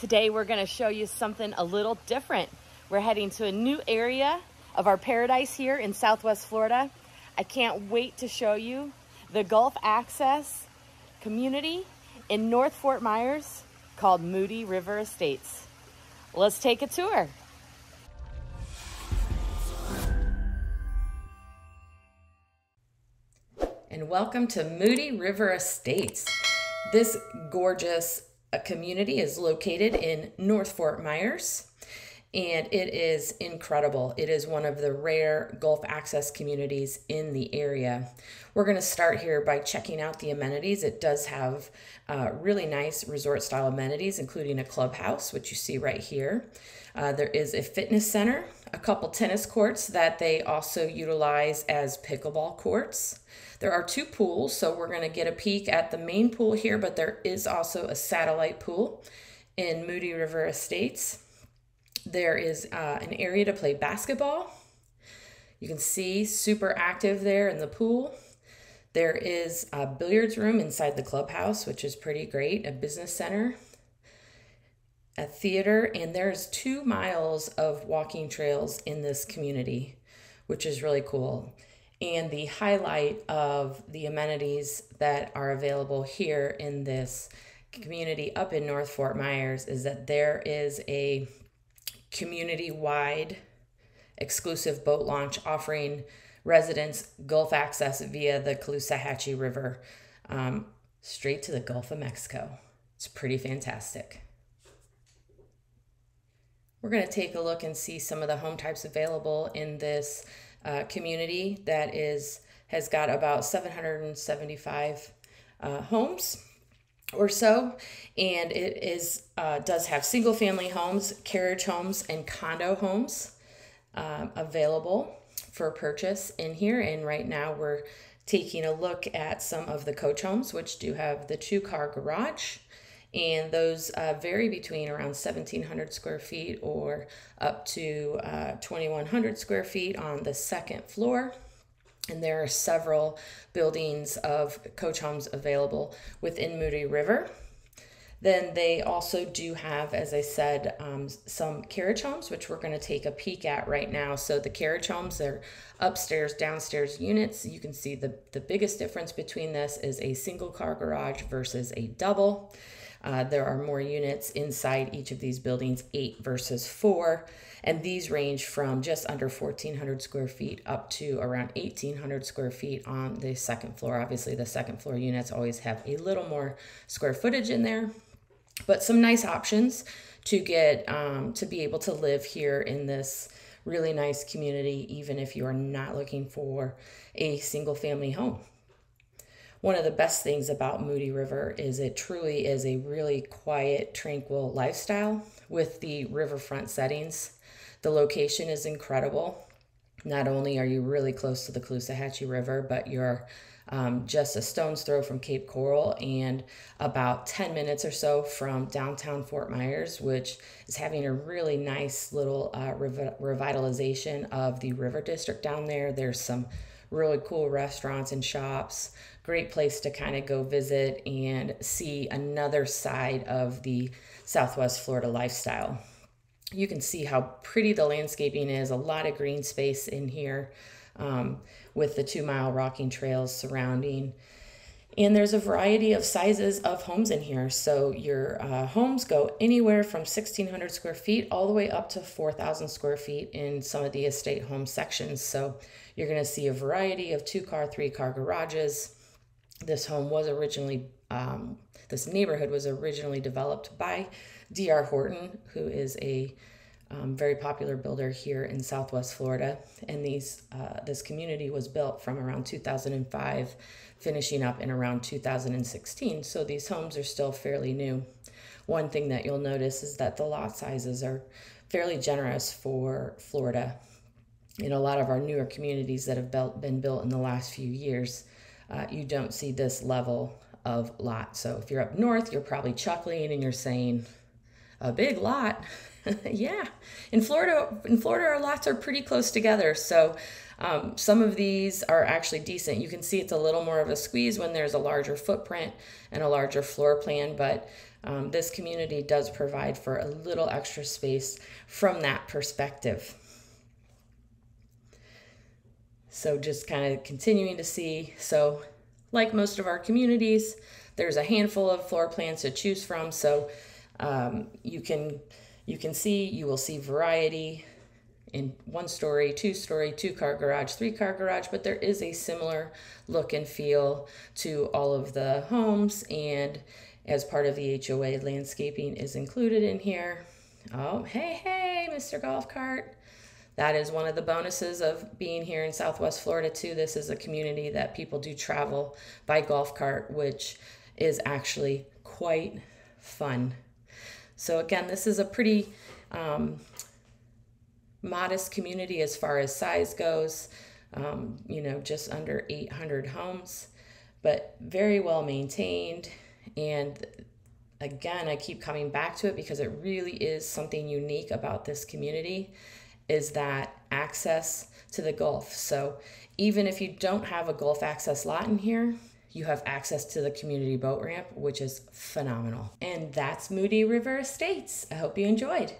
Today we're going to show you something a little different. We're heading to a new area of our paradise here in Southwest Florida. I can't wait to show you the Gulf Access community in North Fort Myers called Moody River Estates. Let's take a tour. And welcome to Moody River Estates. This gorgeous community is located in North Fort Myers, and it is incredible. It is one of the rare Gulf Access communities in the area. We're going to start here by checking out the amenities. It does have really nice resort style amenities, including a clubhouse, which you see right here. There is a fitness center, a couple tennis courts that they also utilize as pickleball courts. There are two pools, so we're going to get a peek at the main pool here, but there is also a satellite pool in Moody River Estates. There is an area to play basketball. You can see super active there in the pool. There is a billiards room inside the clubhouse, which is pretty great, a business center, a theater, and there's 2 miles of walking trails in this community, which is really cool. And the highlight of the amenities that are available here in this community up in North Fort Myers is that there is a community-wide exclusive boat launch offering residents Gulf access via the Caloosahatchee River straight to the Gulf of Mexico. It's pretty fantastic. We're going to take a look and see some of the home types available in this community that has got about 775 homes or so, and it does have single family homes, carriage homes, and condo homes available for purchase in here. And right now we're taking a look at some of the coach homes, which do have the 2-car garage, and those vary between around 1,700 square feet or up to 2,100 square feet on the second floor. And there are several buildings of coach homes available within Moody River. Then they also do have, as I said, some carriage homes, which we're going to take a peek at right now. So the carriage homes, they're upstairs, downstairs units. You can see the biggest difference between this is a single car garage versus a double. There are more units inside each of these buildings, 8 versus 4, and these range from just under 1,400 square feet up to around 1,800 square feet on the second floor. Obviously, the second floor units always have a little more square footage in there, but some nice options to get to be able to live here in this really nice community, even if you are not looking for a single family home. One of the best things about Moody River is it truly is a really quiet, tranquil lifestyle with the riverfront settings. The location is incredible. Not only are you really close to the Caloosahatchee River, but you're just a stone's throw from Cape Coral and about 10 minutes or so from downtown Fort Myers, which is having a really nice little revitalization of the river district down there. There's some really cool restaurants and shops, great place to kind of go visit and see another side of the Southwest Florida lifestyle. You can see how pretty the landscaping is, a lot of green space in here with the 2-mile walking trails surrounding. And there's a variety of sizes of homes in here. So your homes go anywhere from 1,600 square feet all the way up to 4,000 square feet in some of the estate home sections. So you're going to see a variety of 2-car, 3-car garages. This home was originally, this neighborhood was originally developed by D.R. Horton, who is a very popular builder here in Southwest Florida. And this community was built from around 2005, finishing up in around 2016. So these homes are still fairly new. One thing that you'll notice is that the lot sizes are fairly generous for Florida. In a lot of our newer communities that have been built in the last few years, you don't see this level of lot. So if you're up north, you're probably chuckling and you're saying, a big lot. Yeah, in Florida, our lots are pretty close together. So some of these are actually decent. You can see it's a little more of a squeeze when there's a larger footprint and a larger floor plan, but this community does provide for a little extra space from that perspective. So just kind of continuing to see. So like most of our communities, there's a handful of floor plans to choose from. So you will see variety in 1-story, 2-story, 2-car garage, 3-car garage, but there is a similar look and feel to all of the homes, and as part of the HOA, landscaping is included in here. Oh, hey, Mr. Golf Cart. That is one of the bonuses of being here in Southwest Florida too. This is a community that people do travel by golf cart, which is actually quite fun. So again, this is a pretty modest community as far as size goes, just under 800 homes, but very well maintained. And again, I keep coming back to it because it really is something unique about this community, is that access to the Gulf. So even if you don't have a Gulf access lot in here, you have access to the community boat ramp, which is phenomenal. And that's Moody River Estates. I hope you enjoyed.